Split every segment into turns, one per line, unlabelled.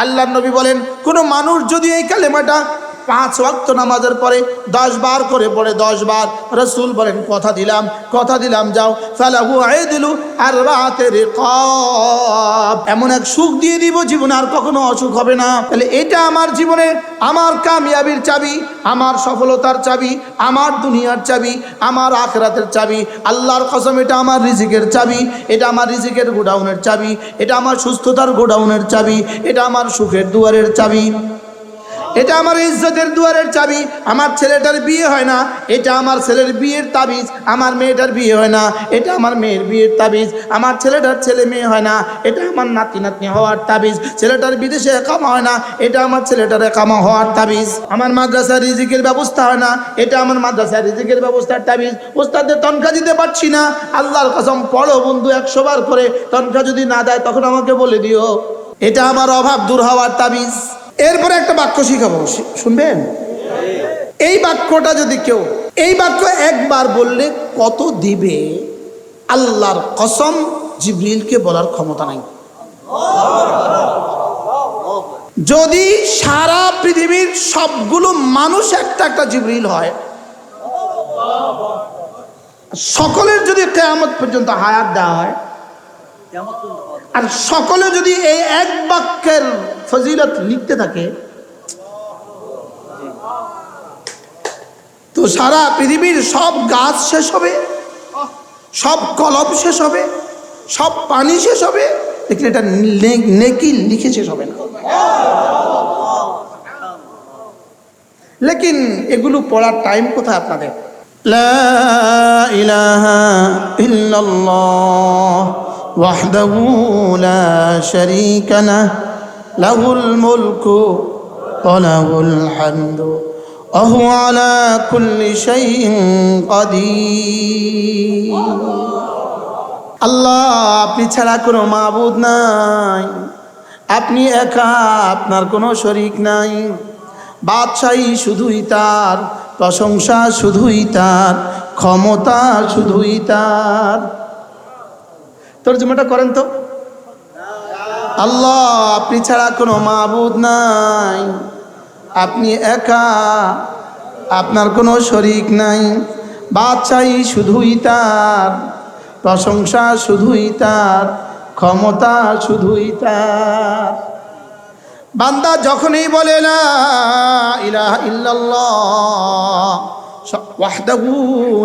আল্লাহর নবী বলেন, কোনো মানুষ যদি এই কালেমাটা 5 ওয়াক্ত নামাজের পরে 10 বার করে পড়ে, 10 বার, রাসূল বলেন কথা দিলাম যাও, ফালাহু আইদুলু আরবাতে রিকাব, এমন এক সুখ দিয়ে দিব জীবনে আর কখনো অসুখ হবে না। তাহলে এটা আমার জীবনে আমার কামিয়াবির চাবি, আমার সফলতার চাবি, আমার দুনিয়ার চাবি, আমার আখিরাতের চাবি। আল্লাহর কসম, এটা আমার রিজিকের চাবি, এটা আমার রিজিকের গোডাউনের চাবি, এটা আমার সুস্থতার গোডাউনের চাবি, এটা আমার সুখের দুয়ারের চাবি, এটা আমার ইজ্জতের দুয়ারের চাবি। আমার ছেলেটার বিয়ে হয় না, এটা আমার ছেলের বিয়ের তাবিজ। আমার মেয়েটার বিয়ে হয় না, এটা আমার মেয়ের বিয়ের তাবিজ। আমার ছেলেটার ছেলে মেয়ে হয় না, এটা আমার নাতি নাতনি হওয়ার তাবিজ। ছেলেটার বিদেশে একামা হয় না, এটা আমার ছেলেটার একামা হওয়ার তাবিজ। আমার মাদ্রাসার রিজিকের ব্যবস্থা হয় না, এটা আমার মাদ্রাসার রিজিকের ব্যবস্থার তাবিজ। ওস্তাদের তনখা দিতে পারছি না, আল্লাহর কসম পড়ো বন্ধু 100 বার করে, তনখা যদি না দেয় তখন আমাকে বলে দিও, এটা আমার অভাব দূর হওয়ার তাবিজ। এরপরে একটা বাক্য শিখাবো, শুনবেন? এই বাক্যটা যদি কেউ এই বাক্য একবার বললে কত দিবে, আল্লাহর কসম জিবরিলকে বলার ক্ষমতা নাই। যদি সারা পৃথিবীর সবগুলো মানুষ একটা একটা জিবরিল হয়, সকলের যদি কিয়ামত পর্যন্ত হায়াত দেওয়া হয়, আর সকলে যদি এই এক বাক্যের ফজিলত লিখতে থাকে, তো সারা পৃথিবীর সব গাছ শেষ হবে, সব কলম শেষ হবে, সব পানি শেষ হবে, লেকিন এটা নেকি লিখে শেষ হবে না। লেকিন এগুলো পড়ার টাইম কোথায় আপনাদের? লা ইলাহা ইল্লাল্লাহ ওয়াহদাহু লা শারীকা লাহু লাহুল মুলকু ওয়া লাহুল হামদু ওয়া হুয়া আলা কুল্লি শাইইন কাদির। আল্লাহ, আপনি ছাড়া কোনো মাবুদ নাই, আপনি একা, আপনার কোনো শরীক নাই। বাদশাহী শুধুই তার, প্রশংসা শুধুই তার, ক্ষমতা শুধুই তার। তরজমাটা করেন তো। আল্লাহ, আপনি ছাড়া কোনো মাবুদ নাই, আপনি একা, আপনার কোনো শরীক নাই। বাদশাহী শুধুই তার, প্রশংসা শুধুই তার, ক্ষমতা শুধুই তার। বান্দা যখনই বলে লা ইলাহা ইল্লাল্লাহ ওয়াহদাহু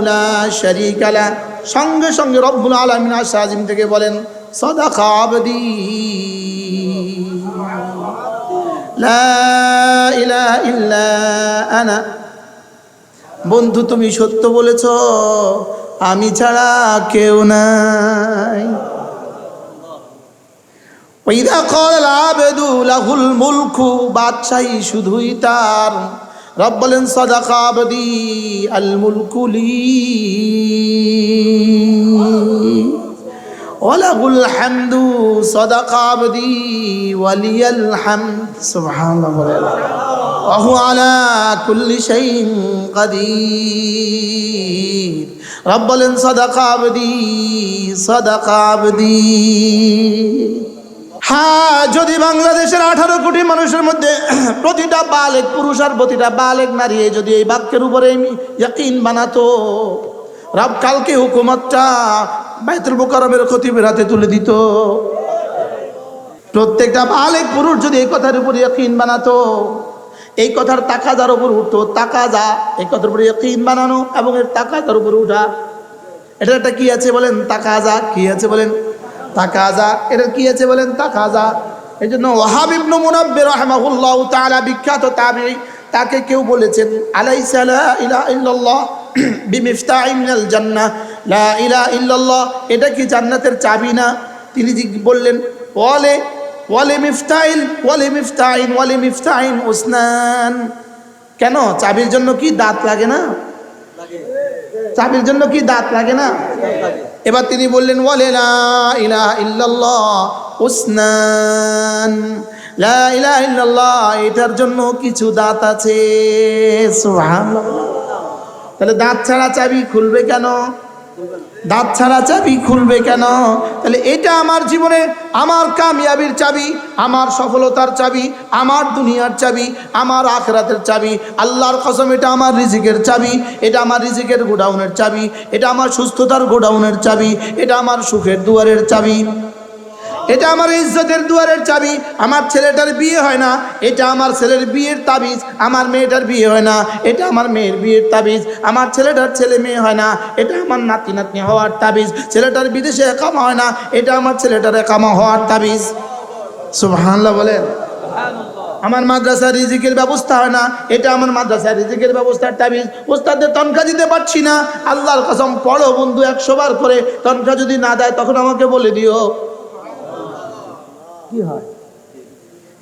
লা শারীকা লাহু, সঙ্গে সঙ্গে রব্বুল আলামিন আরশ আজিম থেকে বলেন সাদাকা আবদি লা ইলাহা ইল্লা আনা। বন্ধু, তুমি সত্য বলেছ, আমি ছাড়া কেউ নাই। ওয়াইদা ক্বাল আবদু লাহুল মুলকু, বাদশাহী শুধুই তার। রব বলেন সাদাকা আবদি আল মুলকু লি ওয়া লাহুল হামদু সাদাকা আবদি ওয়ালিয়াল হামদ। সুবহানাল্লাহ, ওয়া হুয়া আলা কুল্লি শাইইন কাদির। রব বলেন সাদাকা আবদি সাদাকা আবদি। হ্যাঁ, যদি বাংলাদেশের 18 কোটি মানুষের মধ্যে প্রতিটা বালেগ পুরুষ আর প্রতিটা বালেগ নারী যদি এই বাক্যের উপরে ইয়াকিন বানাতো, রব কালকে হুকুমতটা বাইতুল মুকাররমের খতিবের হাতে তুলে দিত। প্রত্যেকটা বালেগ পুরুষ যদি এই কথার উপর ইয়াকিন বানাতো, এই কথার তাকাজার উপর উঠতো। তাকাজা, এই কথার উপর ইয়াকিন বানানো এবং এর তাকাজার উপর উঠা, এটা একটা কি আছে বলেন? তাকাজা। কি আছে বলেন? তাকাজা। এটা কি আছে বলেন? তাকাজা। এই জন্য ওয়াহাব ইবনে মুনাব্বির রাহিমাহুল্লাহ তাআলা, বিখ্যাত তাবিঈ, তাকে কেউ বলেছেন আলাইসা লা ইলাহা ইল্লাল্লাহ বিমিফতাহিন মিনাল জান্নাহ, লা ইলাহা ইল্লাল্লাহ এটা কি জান্নাতের চাবি না? তিনি বললেন ওয়ালি মিফতাহিন উসনান। কেন? চাবির জন্য কি দাঁত লাগে না? চাবির জন্য কি দাঁত লাগে না? এবার তিনি বললেন ওয়ালা লা ইলাহা ইল্লাল্লাহ উসনান, লা ইলাহা ইল্লাল্লাহ এটার জন্য কিছু দাঁত আছে। সুবহানাল্লাহ। তাহলে দাঁত ছাড়া চাবি খুলবে কেন? দাঁত ছাড়া চাবি খুলবে কেন? তাহলে এটা আমার জীবনে আমার কামিয়াবির চাবি, আমার সফলতার চাবি, আমার দুনিয়ার চাবি, আমার আখিরাতের চাবি। আল্লাহর কসম, এটা আমার রিজিকের চাবি, এটা আমার রিজিকের গোডাউনের চাবি, এটা আমার সুস্থতার গোডাউনের চাবি, এটা আমার সুখের দুয়ারের চাবি, এটা আমার ইজ্জতের দুয়ারের চাবি। আমার ছেলেটার বিয়ে হয় না, এটা আমার ছেলের বিয়ের তাবিজ। আমার মেয়েটার বিয়ে হয় না, এটা আমার মেয়ের বিয়ের তাবিজ। আমার ছেলেটার ছেলে মেয়ে হয় না, এটা আমার নাতি নাতনি হওয়ার তাবিজ। ছেলেটার বিদেশে একামা হয় না, এটা আমার ছেলেটার একামা হওয়ার তাবিজ। সুবহানাল্লাহ বলেন। আমার মাদ্রাসার রিজিকের ব্যবস্থা হয় না, এটা আমার মাদ্রাসার রিজিকের ব্যবস্থার তাবিজ। ওস্তাদের তনখা দিতে পারছি না, আল্লাহর কসম পড়ো বন্ধু 100 বার করে, তনখা যদি না দেয় তখন আমাকে বলে দিও। কি হয়?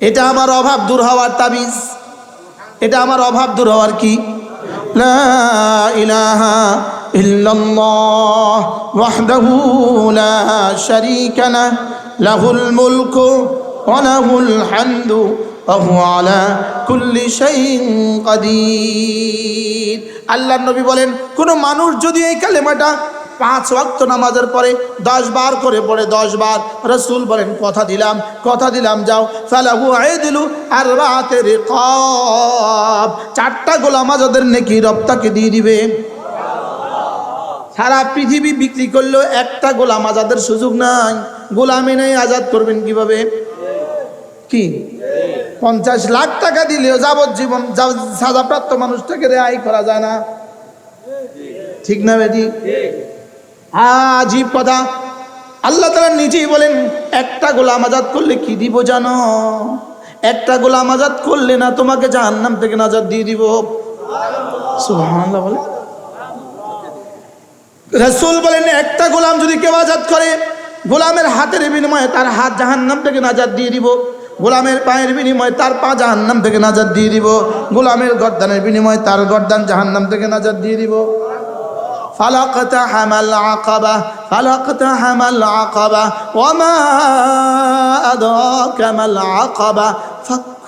এটা আমার অভাব দূর হওয়ার তাবিজ, এটা আমার অভাব দূর হওয়ার কি? লা ইলাহা ইল্লাল্লাহ ওয়াহদাহু লা শারীকা লাহু লাহুল মুলকু ওয়া লাহুল হামদু ওয়া হুয়া আলা কুল্লি শাইইন কাদির। আল্লাহর নবী বলেন, কোন মানুষ যদি এই কালেমাটা 5 ওয়াক্ত নামাজের পরে 10 বার করে পড়ে, 10 বার, রাসূল বলেন কথা দিলাম যাও, ফালাহু আইদলু আরবাতে রিকাব, 4টা গোলাম আজাদের নেকি রব তাকে দিয়ে দিবে। সারা পৃথিবী বিক্রি করলেও একটা গোলাম আজাদের সুযোগ নাই। গোলামি নেই, আজাদ করবেন কিভাবে? কি 50 লাখ টাকা দিলেও যাবজ্জীবন সাজাপ্রাপ্ত মানুষটাকে রেহাই করা যায় না, ঠিক না বেদি? আজীব কথা। আল্লাহ তাআলা নিজেই বলেন, একটা গোলাম আজাদ করলে কি দিব জানো? একটা গোলাম আজাদ করলে না তোমাকে জাহান্নাম থেকে নাজাত দিয়ে দিব। সুবহানাল্লাহ বলে। রাসূল বলেন, একটা গোলাম যদি কেউ আজাদ করে, গোলামের হাতের বিনিময়ে তার হাত জাহান্নাম থেকে নাজাত দিয়ে দিব, গোলামের পায়ের বিনিময়ে তার পা জাহান্নাম থেকে নাজাত দিয়ে দিব, গোলামের গর্দানের বিনিময়ে তার গর্দান জাহান্নাম থেকে নাজাত দিয়ে দিব। فلقتحم العقبة وما أدراك ما العقبة فك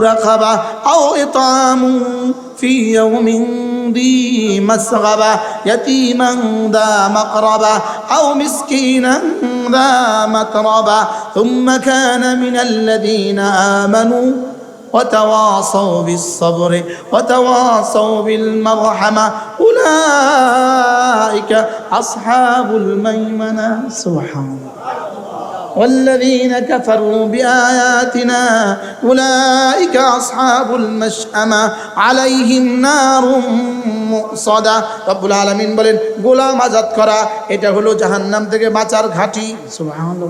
رقبة أو إطعام في يوم ذي مسغبة يتيما ذا مقربة أو مسكينا ذا متربة ثم كان من الذين آمنوا وتواصوا بالصبر وتواصوا بالمرحمة أولئك أصحاب الميمنة. سبحان الله. والذين كفروا بآياتنا أولئك أصحاب المشأمة عليهم نار مؤصدة. رب العالمين বলেন, গোলাম আজাদ করা এটা হলো জাহান্নাম থেকে বাঁচার ঘাঁটি। সুবহানাল্লাহ।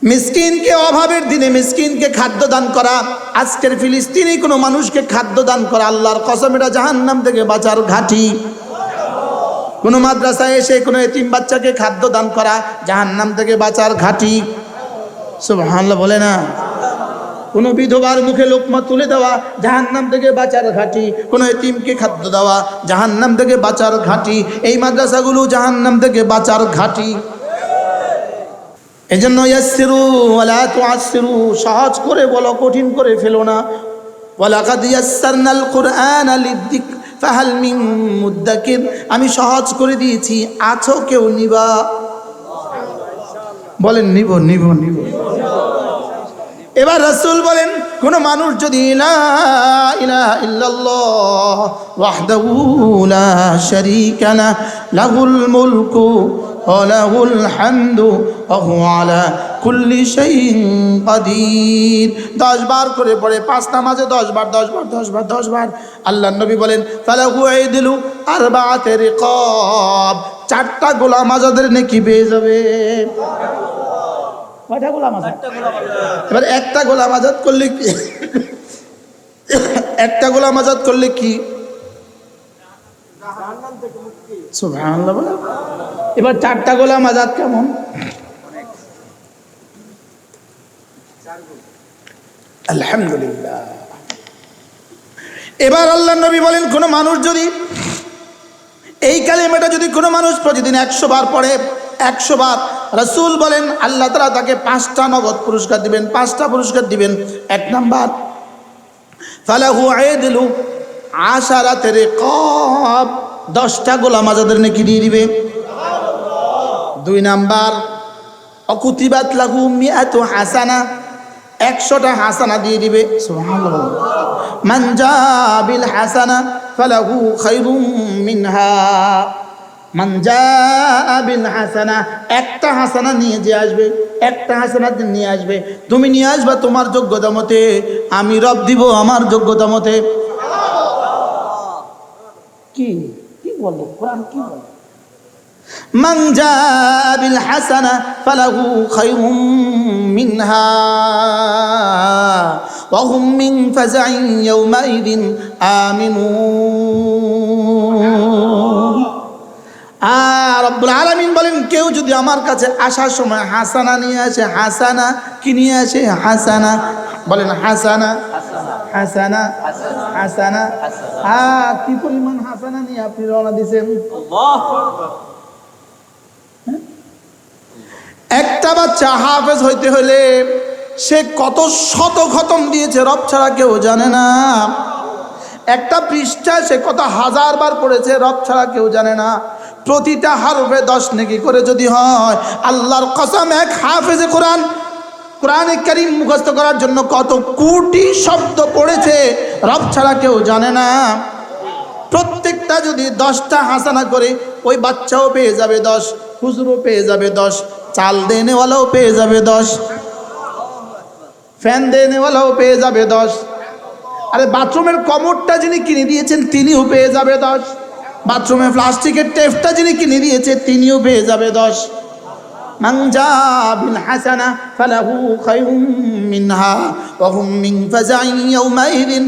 মিসকিনকে অভাবের দিনে মিসকিনকে খাদ্য দান করা, আজকের ফিলিস্তিনি কোনো মানুষকে খাদ্য দান করা, আল্লাহর কসম এটা জাহান্নাম থেকে বাঁচার ঘাঁটি। কোনো মাদ্রাসায় এসে কোনো এতিম বাচ্চাকে খাদ্য দান করা, জাহান্নাম থেকে বাঁচার ঘাঁটি। সুবহানাল্লাহ বলে না? কোনো বিধবার মুখে লোকমা তুলে দেওয়া, জাহান্নাম থেকে বাঁচার ঘাঁটি। কোনো এতিমকে খাদ্য দেওয়া, জাহান্নাম থেকে বাঁচার ঘাঁটি। এই মাদ্রাসাগুলো জাহান্নাম থেকে বাঁচার ঘাঁটি। এজন্য ইয়াসসিরু ওয়ালা তুআসসিরু, সহজ করে বলো, কঠিন করে ফেলো না। ওয়ালাকাদ ইয়াসসারনাল কুরআনা লিযিকর ফাহাল মিন মুদ্দাকির, আমি সহজ করে দিয়েছি, আছো কেউ নিবা? বলেন নিব। এবার রাসূল বলেন, কোন মানুষ যদি লা ইলাহা ইল্লাল্লাহ ওয়াহদাহু লা শারীকা লাহু লাহুল মুলকু ওয়া লাহুল হামদু ওয়া হুয়া আলা কুল্লি শাইইন কাদির, 10 বার করে পড়ে, 5 নামাজে 10 বার। আল্লাহর নবী বলেন, ফালাহু আইদলু আরবাতে রিকাব, 4টা গোলাম আজাদের নেকি পেয়ে যাবে। কয়টা গোলাম আজাদ? এবার একটা গোলাম আজাদ করলে কি? একটা গোলাম আজাদ করলে কি? সুবহানাল্লাহ বলে। এবার 4টা গোলাম আজাদ কেমন? আলহামদুলিল্লাহ। এবার আল্লাহর নবী বলেন, কোন মানুষ যদি এই কালিমাটা যদি কোনো মানুষ প্রতিদিন 100 বার পড়ে, 100 বার, রাসূল বলেন আল্লাহ তাআলা তাকে 5টা নগদ পুরস্কার দিবেন। 5টা পুরস্কার দিবেন। 1 নাম্বার, ফালাহু আইদলু আশারাতে রিকাব, 10টা গোলাম আজাদের নেকি দিয়ে দিবে। 2 নাম্বার অকুতিবাত লাহু মিআতু হাসানা, 100টা হাসানা দিয়ে দিবে। সুবহানাল্লাহ। মান জা বিল হাসানা ফালাহু খায়রুম মিনহা, মান জা বিল হাসানা, একটা হাসানা নিয়ে যে আসবে, একটা হাসানা নিয়ে আসবে, তুমি নিয়ে আসবা তোমার যোগ্যতা মতে, আমি রব দিব আমার যোগ্যতা মতে। কি কি বলে কোরআন, কি বলে? মান জা বিল হাসানা ফালাহু খায়রুম মিনহা ওয়া হুম মিন ফাজাইন ইয়াওমাইদিন আমিনুন। রব্বুল আলামিন বলেন, কেউ যদি আমার কাছে আসার সময় হাসানা নিয়ে আসে, হাসানা কি নিয়ে আসে? হাসানা, বলেন হাসানা, হাসানা, হাসানা। কি পরিমাণ হাসানা নিয়ে আপনি রওনা দিয়েছেন? একটা বাচ্চা হাফেজ হইতে হলে সে কত শত খতম দিয়েছে রব ছাড়া কেউ জানে না। একটা পৃষ্ঠা সে কত হাজার বার পড়েছে রব ছাড়া কেউ জানে না। প্রতিটা হরফে 10 নেকি করে যদি হয়, আল্লাহর কসম এক হাফেজে কোরআন কোরআনে কারীম মুখস্থ করার জন্য কত কোটি শব্দ পড়েছে রব ছাড়া কেউ জানে না। প্রত্যেকটা যদি 10টা হাসানা করে, ওই বাচ্চাও পেয়ে যাবে 10, হুজুরও পেয়ে যাবে 10, চাল দেনেওয়ালাও পেয়ে যাবে 10, ফ্যান দেনেওয়ালাও পেয়ে যাবে 10, আরে বাথরুমের কমোডটা যিনি কিনে দিয়েছেন তিনিও পেয়ে যাবে 10, বাথরুমে প্লাস্টিকের টেপটা যিনি কিনে দিয়েছে তিনিও পেয়ে যাবে 10। মান জা বিল হাসানা ফালাহু খায়রুম মিনহা ওয়া হুম মিন ফাজাইন ইয়াওমাইদিন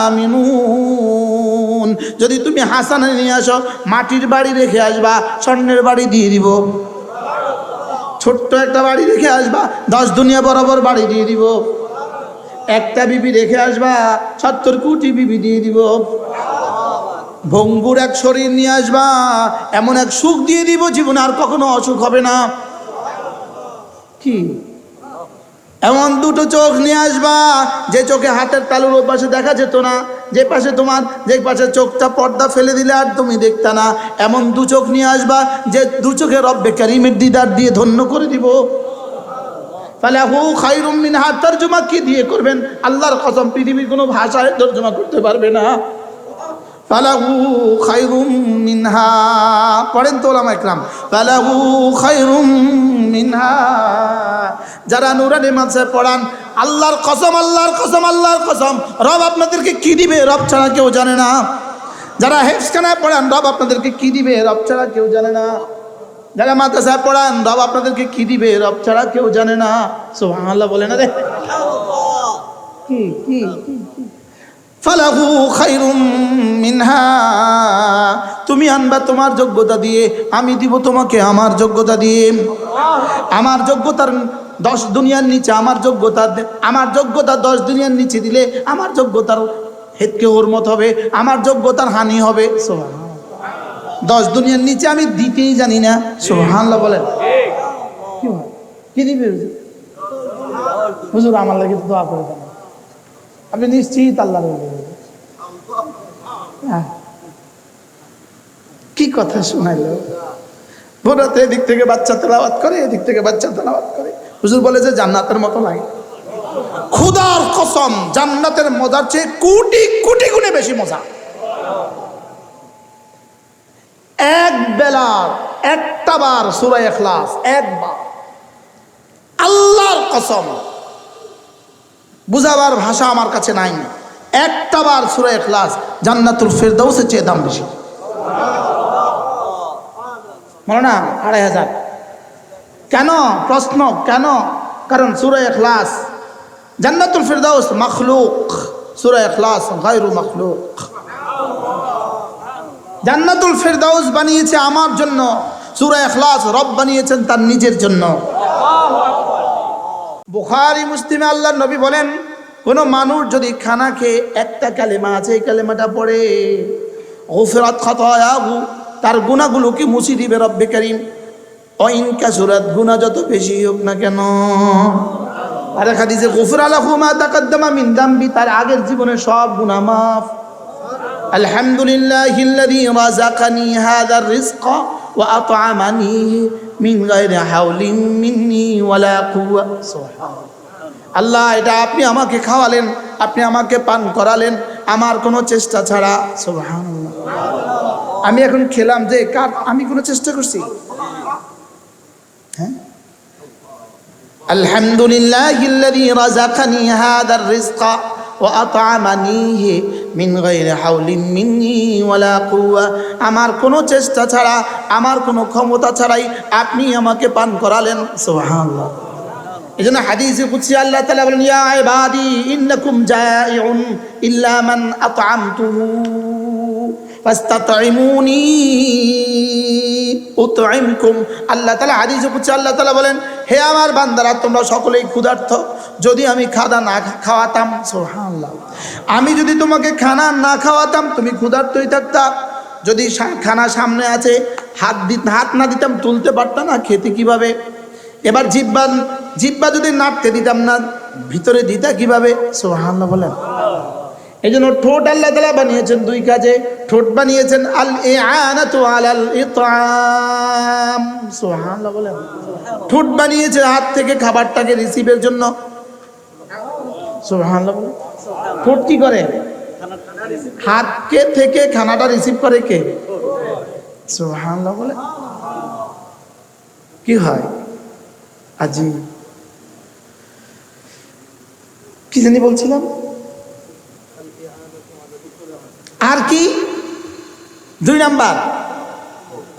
আমিনুন। যদি তুমি হাসানা নিয়ে আসো, মাটির বাড়ি রেখে আসবা, স্বর্ণের বাড়ি দিয়ে দিব। ছোট্ট একটা বাড়ি রেখে আসবা, 10 দুনিয়া বরাবর বাড়ি দিয়ে দিব। একটা বিবি রেখে আসবা, 70 কোটি বিবি দিয়ে দিব। ভঙ্গুর এক শরীর নিয়ে আসবা, এমন এক সুখ দিয়ে দিব জীবনে আর কখনো অসুখ হবে না। কি এমন 2টো চোখ নিয়ে আসবা, যে চোখে হাতের তালুর ওই পাশে দেখা যেত না, যে পাশে তোমার যে পাশে চোখটা পর্দা ফেলে দিলে আর তুমি দেখতা না, এমন 2 চোখ নিয়ে আসবা যে 2 চোখে রব্বে কারীমের দিদার দিয়ে ধন্য করে দিব। ফালাহু খায়রুম মিনহা তরজমা কি দিয়ে করবেন? আল্লাহর কসম পৃথিবীর কোনো ভাষায় তরজমা করতে পারবে না। ফালাহু খায়রুম মিনহা, পড়েন তো ওলামা ইকরাম, ফালাহু খায়রুম মিনহা। যারা নুরানি মাদ্রাসায় পড়ান, আল্লাহর কসম, আল্লাহর কসম, আল্লাহর কসম, রব আপনাদেরকে কি দিবে রব ছাড়া কেউ জানে না। যারা হেফজখানায় পড়ান, রব আপনাদেরকে কি দিবে রব ছাড়া কেউ জানে না। যারা মাদ্রাসায় পড়ান, রব আপনাদেরকে কি দিবে রব ছাড়া কেউ জানে না। সুবহানাল্লাহ বলে না রে, কি কি ফালাহু খায়রুম মিনহা। তুমি আনবা তোমার যোগ্যতা দিয়ে, আমি দিব তোমাকে আমার যোগ্যতা দিয়ে। আমার যোগ্যতার 10 দুনিয়ার নিচে আমার যোগ্যতা, আমার যোগ্যতা 10 দুনিয়ার নিচে দিলে আমার যোগ্যতার হেতকে হরমত হবে, আমার যোগ্যতার হানি হবে। সুবহানাল্লাহ। 10 দুনিয়ার নিচে আমি দিতেই জানি না। সুবহানাল্লাহ বলেন। কি হয়, কি দিবে হুজুর? আমার লাগি দোয়া করে দেন, আপনি নিশ্চিত আল্লাহ বলবেন। কি কথা শোনাইল? ভোরাতে এদিক থেকে বাচ্চা তেলাওয়াত করে, এদিক থেকে বাচ্চা তেলাওয়াত করে। হুজুর বলে যে জান্নাতের মতো লাগে। খুদার কসম, জান্নাতের মজার চেয়ে কোটি কোটি গুণে বেশি মজা। এক বেলার একটা বার সূরা ইখলাস, একবার, আল্লাহর কসম বুঝাবার ভাষা আমার কাছে নাই। একটা বার সূরা ইখলাস জান্নাতুল ফেরদাউসের চেয়ে দাম বেশি। বলো না 2500। কেন? প্রশ্ন কেন? কারণ সূরা ইখলাস, জান্নাতুল ফেরদাউস মখলুক, সূরা ইখলাস গায়রু মখলুক। জান্নাতুল ফেরদাউস বানিয়েছে আমার জন্য, সূরা ইখলাস রব বানিয়েছেন তার নিজের জন্য। বুখারী মুসলিমে আল্লাহর নবী বলেন, কোন মানুষ যদি খানা খেয়ে একটা কালেমা আছে, এই কালেমাটা পড়ে, গুফরাত খাতায়াহু, তার গুনাহগুলো কি মুছি দিবে রব্বে কারীম। ওয়াইন কাসুরাত, গুনাহ যত বেশি হোক না কেন। আর হাদিসে গুফরা লাহু মা তাকাদ্দামা মিন যামবি, তার আগের জীবনের সব গুনাহ মাফ। আলহামদুলিল্লাহিল্লাযী রাযাকানি হাযার রিজকা ওয়া আত'আমানি মিন গায়রি হাওলিন মিন্নি ওয়ালা কুওয়া। সুবহানাল্লাহ। আল্লাহ, এটা আপনি আমাকে খাওয়ালেন, আপনি আমাকে পান করালেন আমার কোনো চেষ্টা ছাড়া। সুবহানাল্লাহ। আমি এখন খেলাম যে কার, আমি কোনো চেষ্টা করছি? হ্যাঁ, আলহামদুলিল্লাহিল্লাযী রাযাকানি হাযার রিজকা ওয়া আত'আমানি মিন গায়রি হাওলিন মিন্নি ওয়ালা কুওয়া। আমার কোনো চেষ্টা ছাড়া, আমার কোনো ক্ষমতা ছাড়াই আপনি আমাকে পান করালেন। সুবহানাল্লাহ। এজন্য হাদিসে কুদসি আল্লাহ তাআলা বলেন, ইয়া ইবাদি ইন্নাকুম জাইউন ইল্লা মান আত'আমতুহু ফাস্তাতঈমুনি উতঈমকুম। আল্লাহ তাআলা হাদিসে কুদসি আল্লাহ তাআলা বলেন, হে আমার বান্দারা, তোমরা সকলেই ক্ষুধার্ত, যদি আমি খানা না খাওয়াতাম, সুবহানাল্লাহ, আমি যদি তোমাকে খানা না খাওয়াতাম তুমি ক্ষুধার্তই থাকতা। যদি খানা সামনে আছে, হাত না দিতাম তুলতে পারতাম না, খেতে কিভাবে? এবার জিহ্বা যদি নাড়তে দিতাম না, ভিতরে দিতা কিভাবে? সুবহানাল্লাহ বলেন। এই জন্য ঠোঁট আল্লাহ তাআলা বানিয়েছেন দুই কাজে। ঠোঁট বানিয়েছেন আল ইআনাতু আলাল ইতআম। সুবহানাল্লাহ বলেন। ঠোঁট বানিয়েছে হাত থেকে খাবারটাকে রিসিভের জন্য। সুবহানাল্লাহ বলেন। ঠোঁট কি করে? হাতকে থেকে খানাটা রিসিভ করে কে? সুবহানাল্লাহ বলেন। কি হয় আজি, কি জানি বলছিলাম, আর কি? 2 নাম্বার,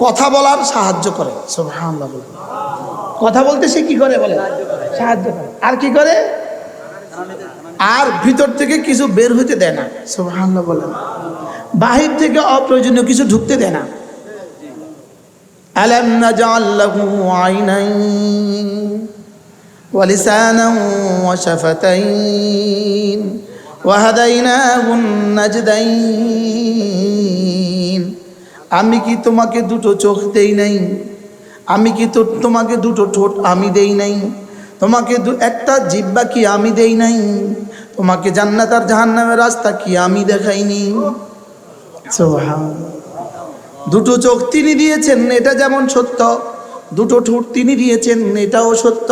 কথা বলার সাহায্য করে। সুবহানাল্লাহ বলেন। কথা বলতে সে কি করে বলে? সাহায্য করে। আর কি করে? আর ভিতর থেকে কিছু বের হইতে দেয় না। সুবহানাল্লাহ বলেন। বাহির থেকে অপ্রয়োজনীয় কিছু ঢুকতে দেয় না। আলাম নাজআল লাহু আইনাইন ওয়া লিসানান ওয়া শাফাতাইন ওয়া হাদাইনাহুন নাজদাইন। আমি কি তোমাকে দুটো চোখ দেই নাই? আমি কি তোমাকে দুটো ঠোঁট আমি দেই নাই? তোমাকে একটা জিহ্বা কি আমি দেই নাই? তোমাকে জান্নাত আর জাহান্নামের রাস্তা কি আমি দেখাইনি? সুবহানাল্লাহ। দুটো চোখ তিনি দিয়েছেন, এটা যেমন সত্য। দুটো ঠোঁট তিনি দিয়েছেন, এটাও সত্য।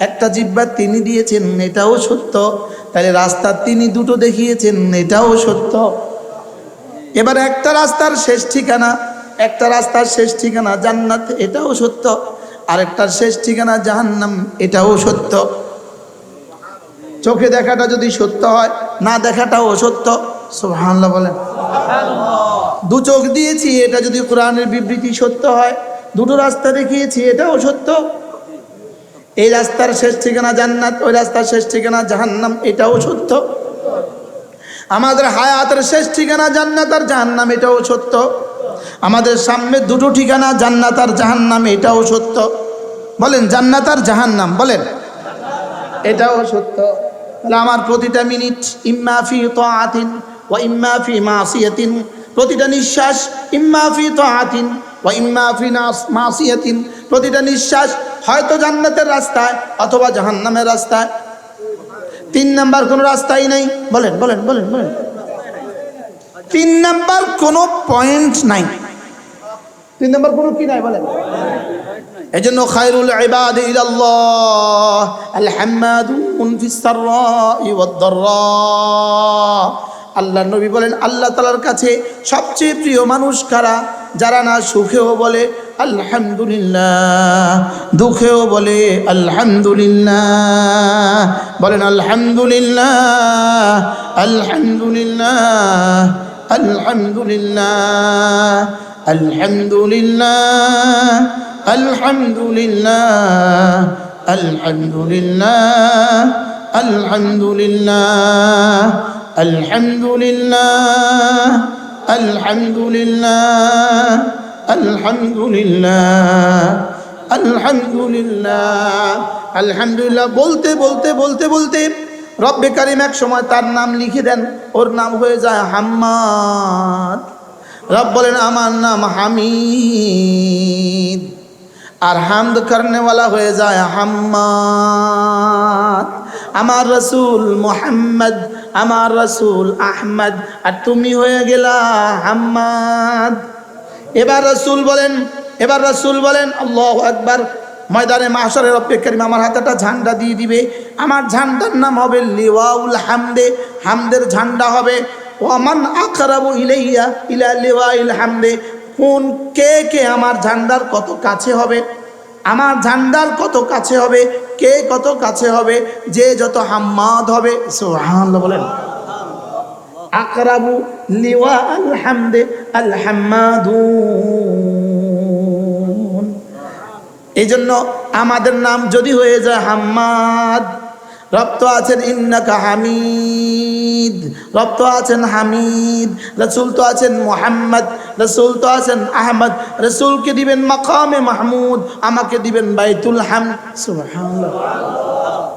একটা জিহ্বা তিনি দিয়েছেন, এটাও সত্য। তাহলে রাস্তা তিনি দুটো দেখিয়েছেন, এটাও সত্য। এবার একটা রাস্তার শেষ ঠিকানা জান্নাত, এটাও সত্য। আরেকটার শেষ ঠিকানা জাহান্নাম, এটাও সত্য। চোখে দেখাটা যদি সত্য হয়, না দেখাটাও সত্য। সুবহানাল্লাহ বলেন। দু চোখ দিয়েছি, এটা যদি কোরআনের বিবৃতি সত্য হয়, দুটো রাস্তা দেখিয়েছি, এটাও সত্য। এই রাস্তার শেষ ঠিকানা জান্নাত, ওই রাস্তার শেষ ঠিকানা জাহান্নাম, এটাও সত্য। আমাদের হায়াতের শেষ ঠিকানা জান্নাত আর জাহান্নাম, এটাও সত্য। আমাদের সামনে দুটো ঠিকানা, জান্নাত আর জাহান্নাম, এটাও সত্য। বলেন জান্নাত আর জাহান্নাম, বলেন এটাও সত্য। তাহলে আমার প্রতিটা মিনিট ইম্মা ফি তাআতিন ওয়া ইম্মা ফি মাসিয়াতিন, প্রতিটা নিঃশ্বাস ইম্মা ফি তাআতিন ওয়া ইম্মা ফি মাসিয়াতিন, প্রতিটা নিঃশ্বাস হয়তো জান্নাতের রাস্তায় অথবা জাহান্নামের রাস্তায়। 3 নাম্বার কোনো রাস্তাই নাই। বলেন বলেন বলেন বলেন 3 নাম্বার কোনো পয়েন্ট নাই। 3 নাম্বার কোনো কি নাই বলেন। এজন্য খায়রুল ইবাদি ইলাল্লাহ আল হাম্মাদুন ফিস সাররাই ওয়াদ দাররা। আল্লাহ নবী বলেন, আল্লাহ তাআলার কাছে সবচেয়ে প্রিয় মানুষ কারা? যারা না সুখেও বলে আলহামদুলিল্লাহ, দুঃখেও বলে আলহামদুলিল্লাহ। বলেন আলহামদুলিল্লাহ, আলহামদুলিল্লাহ, আলহামদুলিল্লাহ, আলহামদুলিল্লাহ, আলহামদুলিল্লাহ, আলহামদুলিল্লাহ, আলহামদুলিল্লাহ, আলহামদুলিল্লাহ, আলহামদুলিল্লাহ, আলহামদুলিল্লাহ, আলহামদুলিল্লাহ, আলহামদুলিল্লাহ বলতে বলতে বলতে বলতে রব্বে কারিম এক সময় তার নাম লিখে দেন, ওর নাম হয়ে যায় হাম্মাদ। রব বলেন আমার নাম হামিদ, আর হামদ করনেওয়ালা হয়ে যায় হাম্মাদ। আমার রসুল মুহাম্মদ, আমার রসুল আহমদ, আর তুমি হয়ে গেলা হাম্মাদ। এবার রসুল বলেন আল্লাহু আকবার। ময়দানে মাহশরের রব্বে কারীম আমার হাতে একটা ঝান্ডা দিয়ে দিবে। আমার ঝান্ডার নাম হবে লিওয়াউল হামদে, হামদের ঝান্ডা হবে। ওয়ামান আকরাবু ইলাইয়া ইলা লিওয়াইল হামদে, কোন কে আমার ঝান্ডার কত কাছে হবে, আমার ঝান্ডার কত কাছে হবে, কে কত কাছে হবে, যে যত হাম্মাদ হবে। সুবহানাল্লাহ বলেন। আকরাবু লিওয়া আল হামদে আল হাম্মাদুন। এই জন্য আমাদের নাম যদি হয়ে যায় হাম্মাদ, রব তো আছেন ইন্নাকা হামিদ, রব তো আছেন হামিদ, রসুল তো আছেন মুহাম্মদ, রসুল তো আছেন আহমদ, রসুলকে দিবেন মাকামে মাহমুদ, আমাকে দিবেন বাইতুল হামদ। সুবহানাল্লাহ।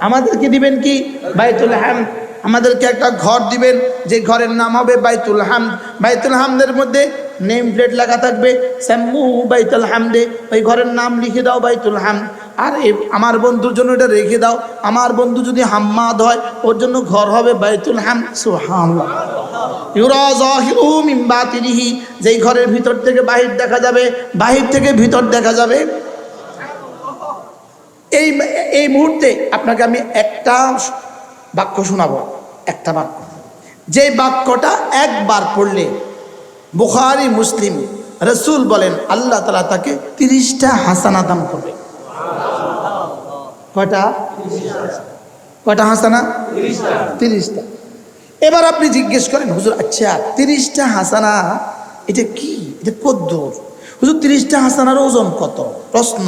আমাদেরকে দিবেন কি? বাইতুল হামদ। আমাদেরকে একটা ঘর দিবেন, যে ঘরের নাম হবে বাইতুল হামদ। বাইতুল হামদের মধ্যে নেম প্লেট লেখা থাকবে সাম্মু বাইতুল হামদে, ওই ঘরের নাম লিখে দাও বাইতুল হামদ। আর আমার বন্ধুর জন্য এটা রেখে দাও, আমার বন্ধু যদি হাম্মাদ হয় ওর জন্য ঘর হবে বাইতুল হামদ। সুবহানাল্লাহ। ইউরা যাহিরুহু মিন বাতিনিহি, যেই ঘরের ভিতর থেকে বাহির দেখা যাবে, বাহির থেকে ভিতর দেখা যাবে। এই মুহূর্তে আপনাকে আমি একটা বাক্য শোনাবো, একটা বাক্য, যে বাক্যটা একবার পড়লে বুখারী মুসলিম রসুল বলেন আল্লাহ তাআলা তাকে 30টা হাসানা দান করবে। কয়টা হাসানা? 30টা। এবার আপনি জিজ্ঞেস করেন হুজুর আচ্ছা 30টা হাসানা এটা কি, এটা কদ্দুর? হুজুর 30টা হাসানার ওজন কত? প্রশ্ন,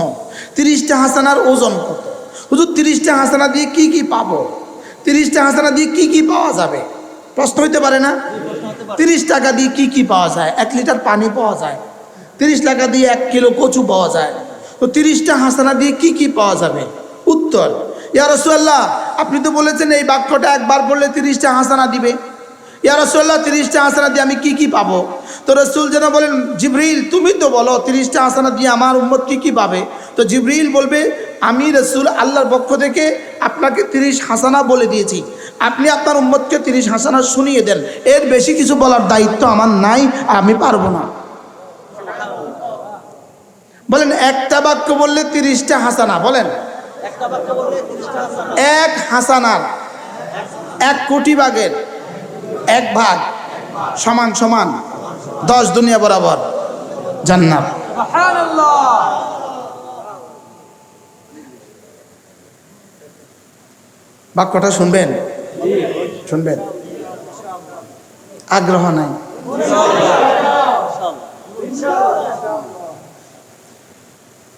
30টা হাসানার ওজন কত? হুজুর 30টা হাসানা দিয়ে কি কি পাবো? 30টা হাসানা দিয়ে কি কি পাওয়া যাবে? প্রশ্ন হইতে পারে না? 30 টাকা দিয়ে কি কি পাওয়া যায়? 1 লিটার পানি পাওয়া যায়। 30 টাকা দিয়ে 1 কিলো কচু পাওয়া যায়। তো 30টা হাসানা দিয়ে কি কি পাওয়া যাবে? উত্তর, ইয়া রাসূলুল্লাহ আপনি তো বলেছেন এই বাক্যটা একবার বললে 30টা হাসানা দিবে। ইয়া রাসূলুল্লাহ 30টা হাসানা দিয়ে আমি কি কি পাবো? তো রাসূল যেন বলেন জিবরিল তুমি তো বলো 30টা হাসানা দিয়ে আমার উম্মত কি কি পাবে। তো জিবরিল বলবে আমি রাসূল আল্লাহর পক্ষ থেকে আপনাকে 30 হাসানা বলে দিয়েছি, আপনি আপনার উম্মতকে 30 হাসানা শুনিয়ে দেন, এর বেশি কিছু বলার দায়িত্ব আমার নাই, আর আমি পারবো না। বলেন একটা বাক্য বললে 30টা হাসানা, বলেন এক হাসানার 1 কোটি ভাগের 1 ভাগ সমান সমান 10 দুনিয়া বরাবর জান্নাত। বাক্যটা শুনবেন? শুনবেন? আগ্রহ নাই?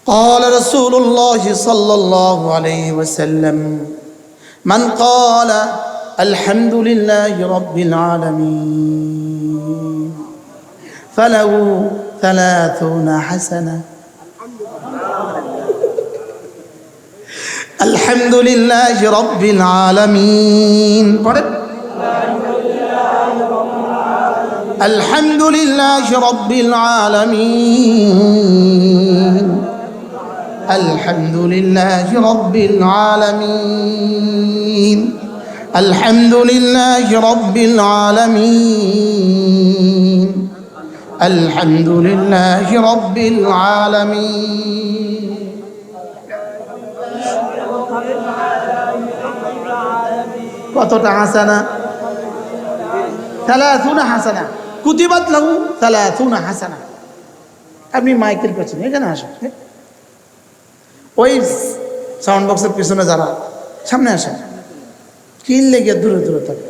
قال رسول الله صلى الله عليه وسلم من قال الحمد لله رب العالمين فله 30 حسنة. الحمد لله رب العالمين. الحمد لله رب العالمين. الحمد لله رب العالمين. الحمد لله رب العالمين. الحمد لله رب العالمين. কতটা হাসানা? 30 হাসানা। কুতিবাত লাহু 30 হাসানা। আপনি মাইকের পেছনে এখানে আসেন, ওই সাউন্ড বক্সের পিছনে যারা সামনে আসেন, কিন লেগে দূরে দূরে থাকে।